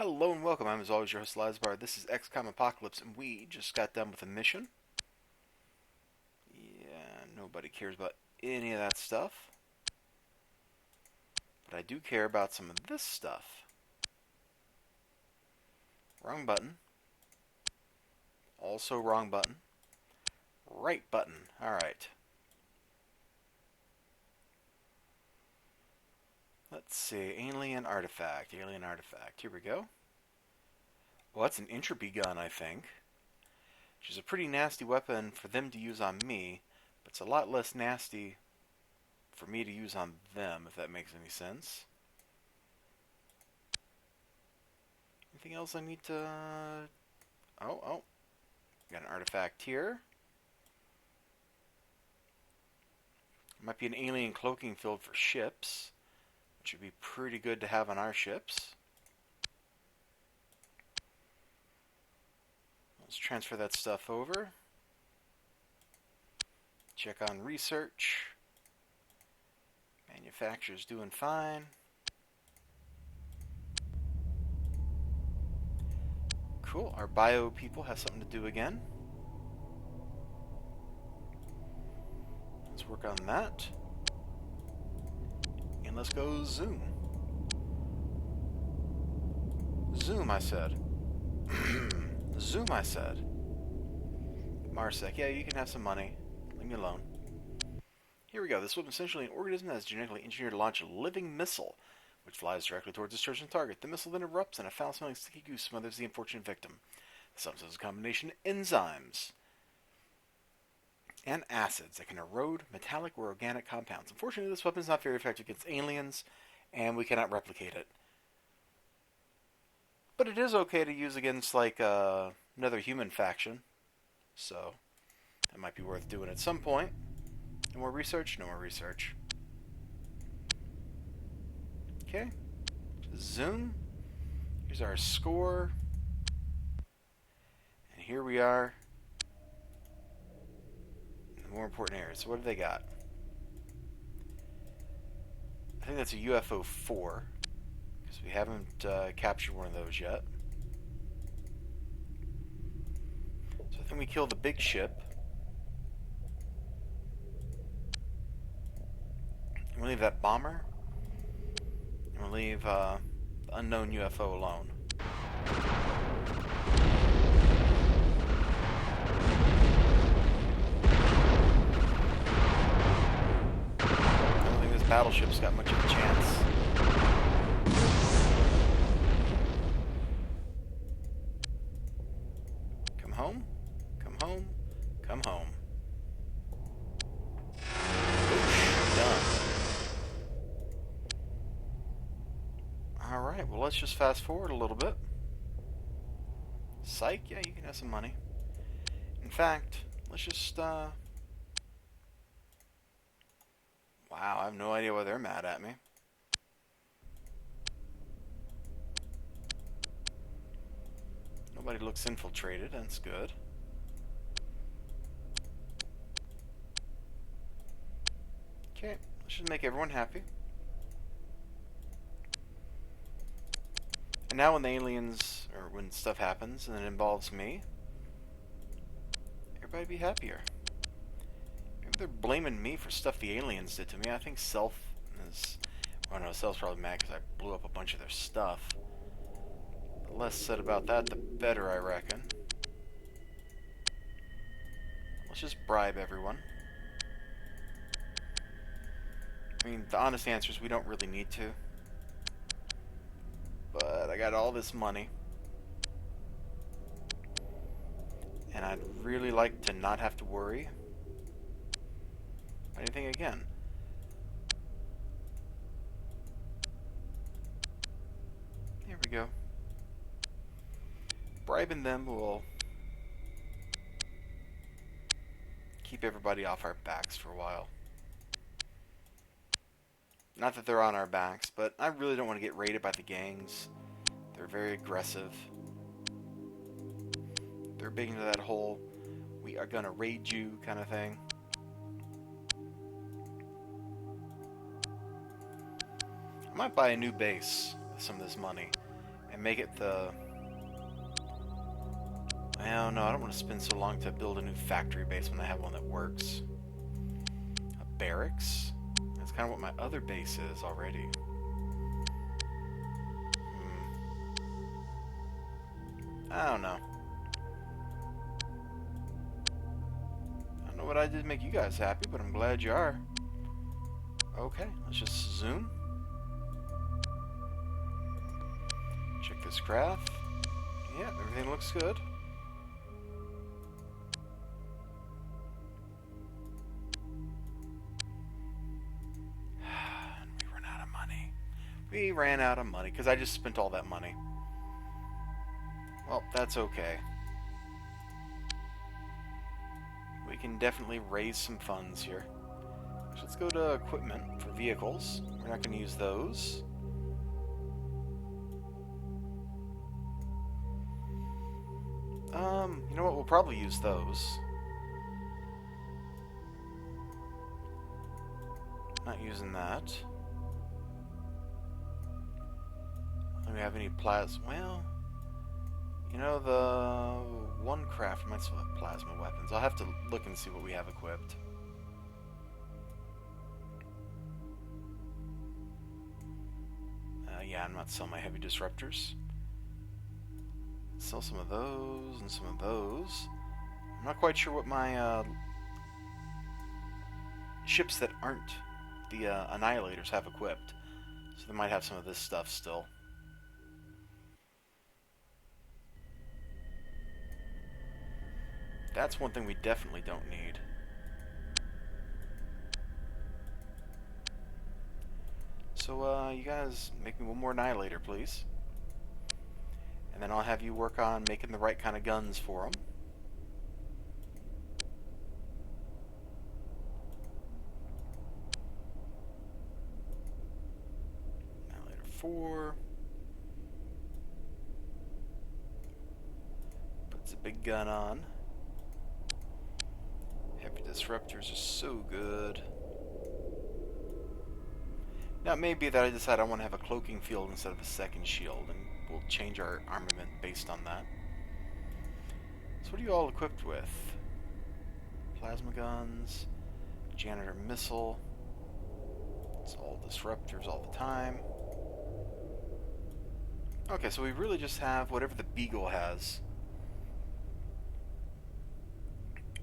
Hello and welcome. I'm as always your host elizibar. This is XCOM Apocalypse, and we just got done with a mission. Yeah, nobody cares about any of that stuff, but I do care about some of this stuff. Wrong button. Also wrong button. Right button. Alright. Let's see. Alien artifact. Alien artifact. Here we go. Well, that's an entropy gun, I think. Which is a pretty nasty weapon for them to use on me, but it's a lot less nasty for me to use on them, if that makes any sense. Anything else I need to... Oh. Got an artifact here. Might be an alien cloaking field for ships, which would be pretty good to have on our ships. Let's transfer that stuff over. Check on research. Manufacturer's doing fine. Cool, our bio people have something to do again. Let's work on that. And let's go zoom. Zoom, I said. Zoom, I said. Marsec, yeah, you can have some money. Leave me alone. Here we go. This weapon is essentially an organism that is genetically engineered to launch a living missile, which flies directly towards its chosen target. The missile then erupts, and a foul-smelling sticky goo smothers the unfortunate victim. The substance is a combination of enzymes and acids that can erode metallic or organic compounds. Unfortunately, this weapon is not very effective against aliens, and we cannot replicate it. But it is okay to use against, like, another human faction. So, that might be worth doing at some point. No more research? No more research. Okay. Zoom. Here's our score. And here we are. In the more important areas. So what have they got? I think that's a UFO 4. Because we haven't captured one of those yet. So I think we kill the big ship. And we'll leave that bomber. And we'll leave the unknown UFO alone. I don't think this battleship's got much of a chance. Come home. Come home. Come home. Oosh, done. Alright, well let's just fast forward a little bit. Psych, yeah, you can have some money. In fact, let's just, wow, I have no idea why they're mad at me. Nobody looks infiltrated, that's good. Okay, let's just make everyone happy. And now when the aliens, or when stuff happens and it involves me, everybody be happier. Maybe they're blaming me for stuff the aliens did to me. I think Self is, well no, Self's probably mad because I blew up a bunch of their stuff. The less said about that, the better, I reckon. Let's just bribe everyone. I mean, the honest answer is we don't really need to. But I got all this money. And I'd really like to not have to worry about anything again. Here we go. Bribing them will keep everybody off our backs for a while. Not that they're on our backs, but I really don't want to get raided by the gangs. They're very aggressive. They're big into that whole, we are gonna raid you kind of thing. I might buy a new base with some of this money and make it the... Oh no, I don't want to spend so long to build a new factory base when I have one that works. A barracks? That's kind of what my other base is already. I don't know. I don't know what I did to make you guys happy, but I'm glad you are. Okay, let's just zoom. Check this graph. Yeah, everything looks good. We ran out of money. We ran out of money because I just spent all that money. Well, that's okay. We can definitely raise some funds here. So let's go to equipment for vehicles. We're not going to use those. You know what? We'll probably use those. Not using that. Do we have any plasma? Well, you know, the one craft might still have plasma weapons. I'll have to look and see what we have equipped. Yeah, I'm not selling my heavy disruptors. Sell some of those and some of those. I'm not quite sure what my ships that aren't the annihilators have equipped. So they might have some of this stuff still. That's one thing we definitely don't need. So, you guys make me one more annihilator, please. And then I'll have you work on making the right kind of guns for them. Annihilator 4. Puts a big gun on. Heavy disruptors are so good. Now, it may be that I decide I want to have a cloaking field instead of a second shield, and we'll change our armament based on that. So what are you all equipped with? Plasma guns, janitor missile. It's all disruptors all the time. Okay, so we really just have whatever the Beagle has.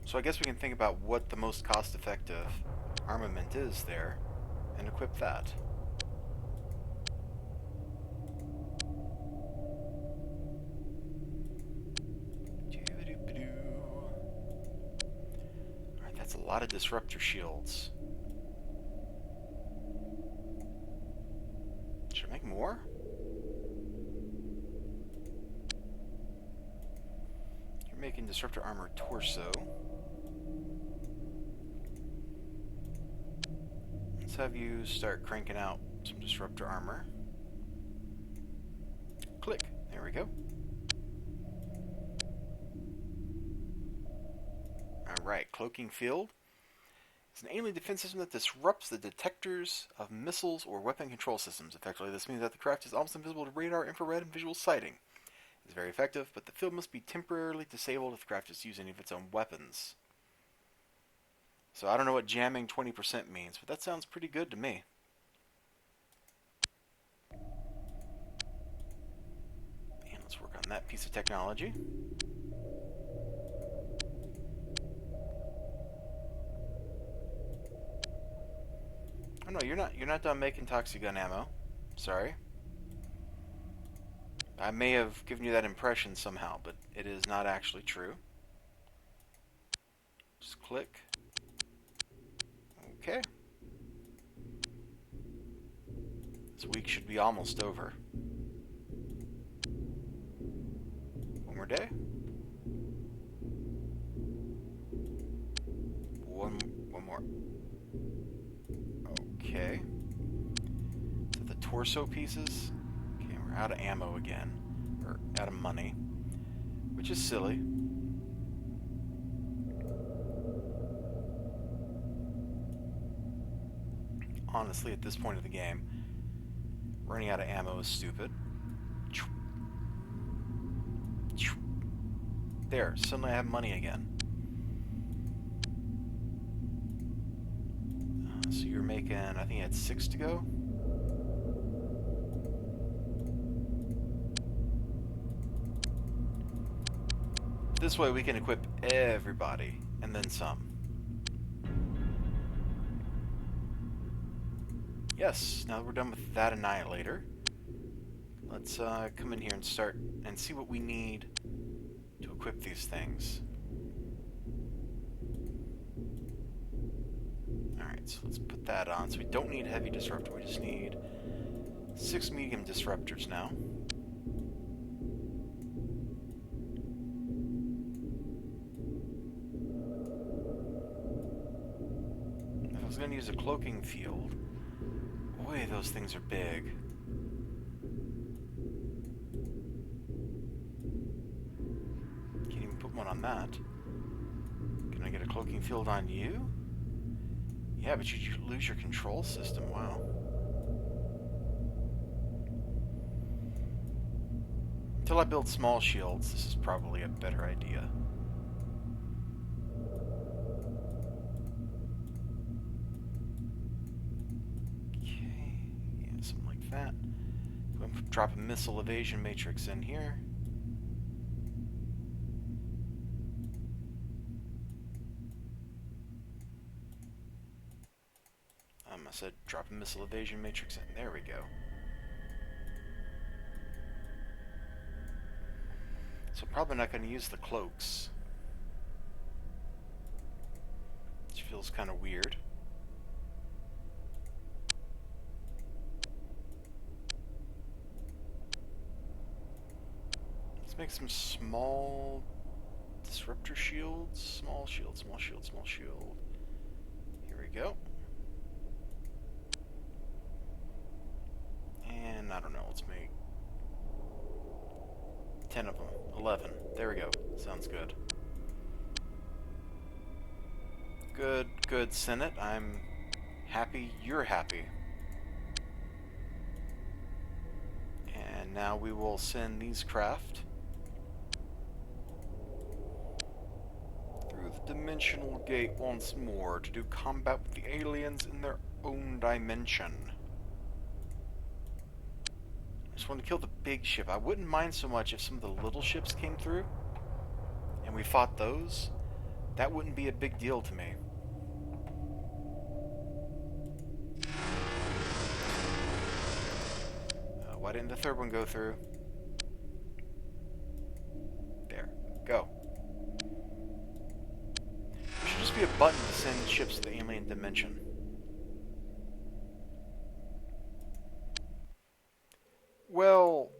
So I guess we can think about what the most cost-effective armament is there, and equip that. Alright, that's a lot of disruptor shields. Should I make more? You're making disruptor armor torso. Let's have you start cranking out some disruptor armor. Click. There we go. Alright, cloaking field. It's an alien defense system that disrupts the detectors of missiles or weapon control systems. Effectively, this means that the craft is almost invisible to radar, infrared, and visual sighting. It's very effective, but the field must be temporarily disabled if the craft is using any of its own weapons. So I don't know what jamming 20% means, but that sounds pretty good to me. And let's work on that piece of technology. Oh no, you're not done making toxic gun ammo. Sorry. I may have given you that impression somehow, but it is not actually true. Just click. Okay. This week should be almost over. One more day. One more. Okay. So the torso pieces. Okay, we're out of ammo again. Or out of money. Which is silly. Honestly, at this point of the game, running out of ammo is stupid. There, suddenly I have money again. So you're making, I think you had 6 to go? This way we can equip everybody, and then some. Yes, now that we're done with that annihilator, let's come in here and start and see what we need to equip these things. Alright, so let's put that on. So we don't need heavy disruptor, we just need 6 medium disruptors now. If I was going to use a cloaking field, boy, those things are big. Can't even put one on that. Can I get a cloaking field on you? Yeah, but you lose your control system. Wow. Until I build small shields, this is probably a better idea. Okay, yeah, something like that. I'm going to drop a missile evasion matrix in here. I said drop a missile evasion matrix in. There we go. So probably not going to use the cloaks. Which feels kind of weird. Let's make some small disruptor shields. Small shield, small shield, small shield. Here we go. And I don't know, let's make 10 of them. 11. There we go. Sounds good. Good, good, Senate. I'm happy you're happy. And now we will send these craft through the dimensional gate once more to do combat with the aliens in their own dimension. I just want to kill the big ship. I wouldn't mind so much if some of the little ships came through and we fought those. That wouldn't be a big deal to me. Why didn't the third one go through? There. Go. There should just be a button to send ships to the alien dimension. Well,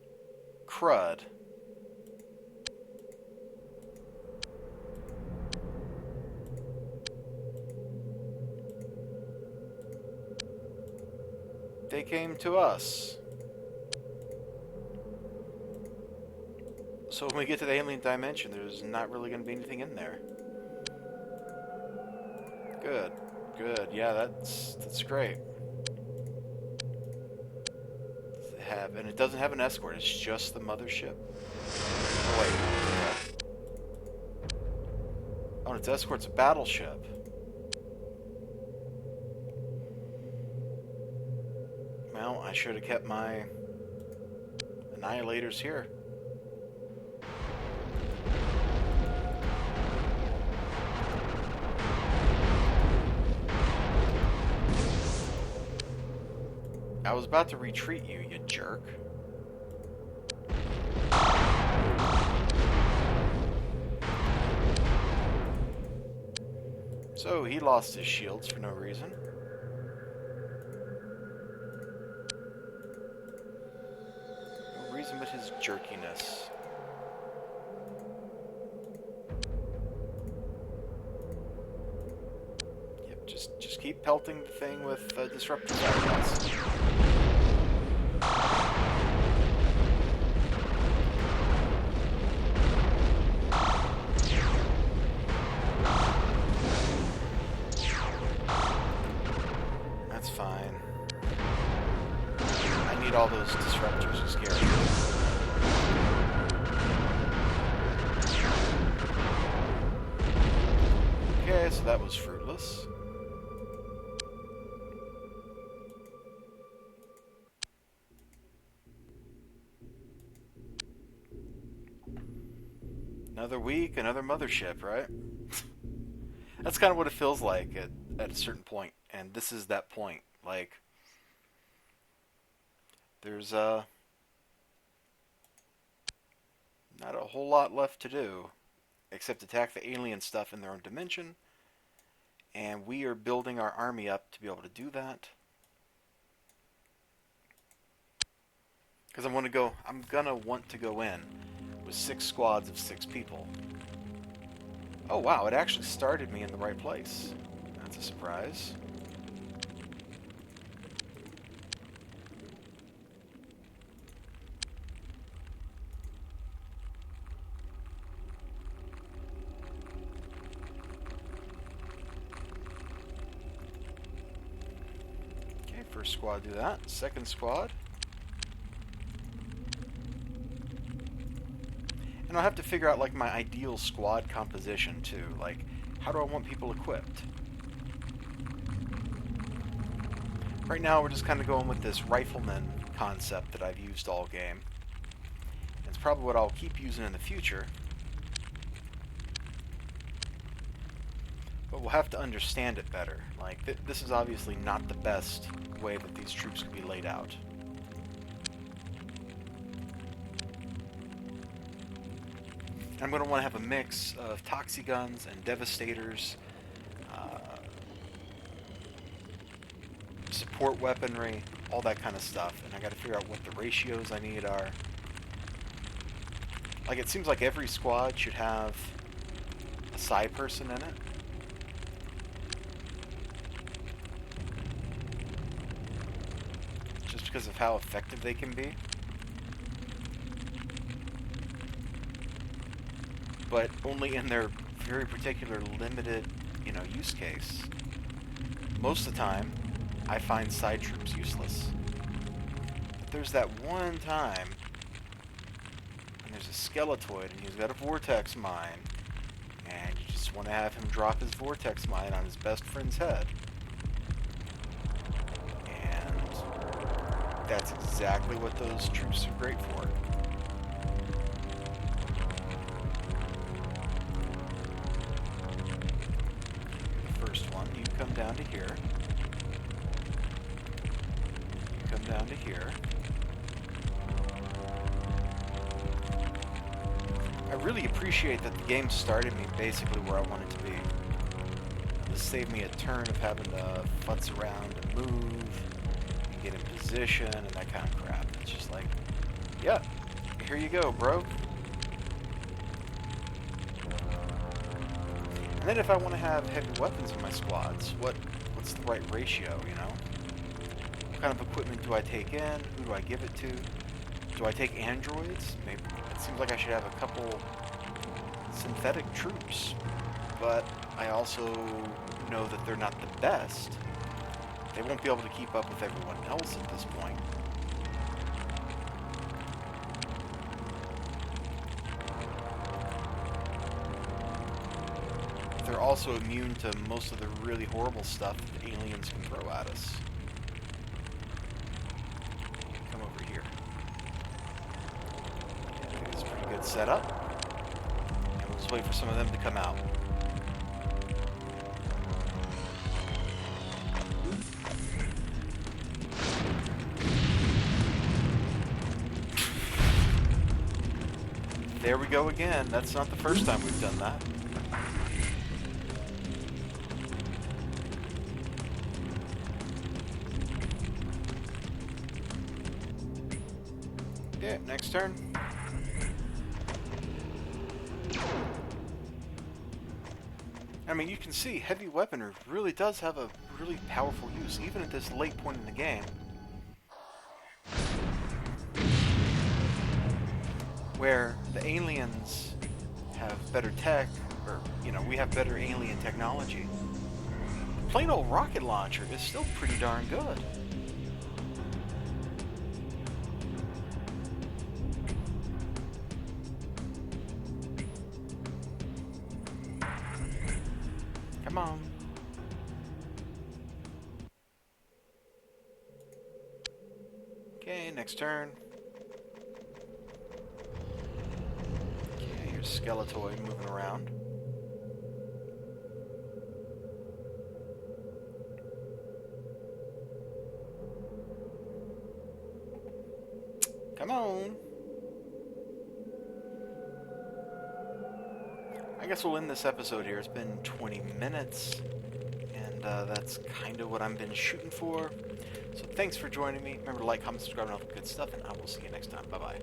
crud. They came to us. So when we get to the alien dimension, there's not really going to be anything in there. Good, good. Yeah, that's great. And it doesn't have an escort, it's just the mothership. Oh wait. Oh, its escort's a battleship. Well, I should have kept my annihilators here. I was about to retreat you, you jerk. So, he lost his shields for no reason. No reason but his jerkiness. Yep, just keep pelting the thing with disruptor fireballs. That's fine. I need all those disruptors to scare me. Okay, so that was fruitless. Another week, another mothership, right? That's kind of what it feels like at a certain point, and this is that point. Like, there's not a whole lot left to do, except attack the alien stuff in their own dimension, and we are building our army up to be able to do that. Because I'm gonna want to go in with 6 squads of 6 people. Oh wow, it actually started me in the right place. That's a surprise. Okay, first squad do that. Second squad. And I'll have to figure out like my ideal squad composition too. Like, how do I want people equipped? Right now we're just kind of going with this rifleman concept that I've used all game. It's probably what I'll keep using in the future. But we'll have to understand it better. Like, this is obviously not the best way that these troops can be laid out. I'm going to want to have a mix of toxi guns and devastators, support weaponry, all that kind of stuff. And I got to figure out what the ratios I need are. Like, it seems like every squad should have a psi person in it. Just because of how effective they can be. But only in their very particular limited, use case. Most of the time, I find side troops useless. But there's that one time when there's a skeletoid and he's got a vortex mine, and you just want to have him drop his vortex mine on his best friend's head. And that's exactly what those troops are great for. You come down to here. You come down to here. I really appreciate that the game started me basically where I wanted to be. This saved me a turn of having to futz around and move and get in position and that kind of crap. It's just like, yeah, here you go, bro. And then if I want to have heavy weapons in my squads, what's the right ratio, What kind of equipment do I take in? Who do I give it to? Do I take androids? Maybe. It seems like I should have a couple synthetic troops, but I also know that they're not the best. They won't be able to keep up with everyone else at this point. They're also immune to most of the really horrible stuff that the aliens can throw at us. Come over here. I think it's a pretty good setup. And we'll just wait for some of them to come out. There we go again. That's not the first time we've done that. Okay, next turn. I mean, you can see heavy weaponry really does have a really powerful use, even at this late point in the game. Where the aliens have better tech, or, we have better alien technology. The plain old rocket launcher is still pretty darn good. Come Come on. Okay, next turn. Okay, here's Skeletoid moving around. Come on. I guess we'll end this episode here. It's been 20 minutes, and that's kind of what I've been shooting for. So thanks for joining me. Remember to like, comment, subscribe, and all the good stuff, and I will see you next time. Bye-bye.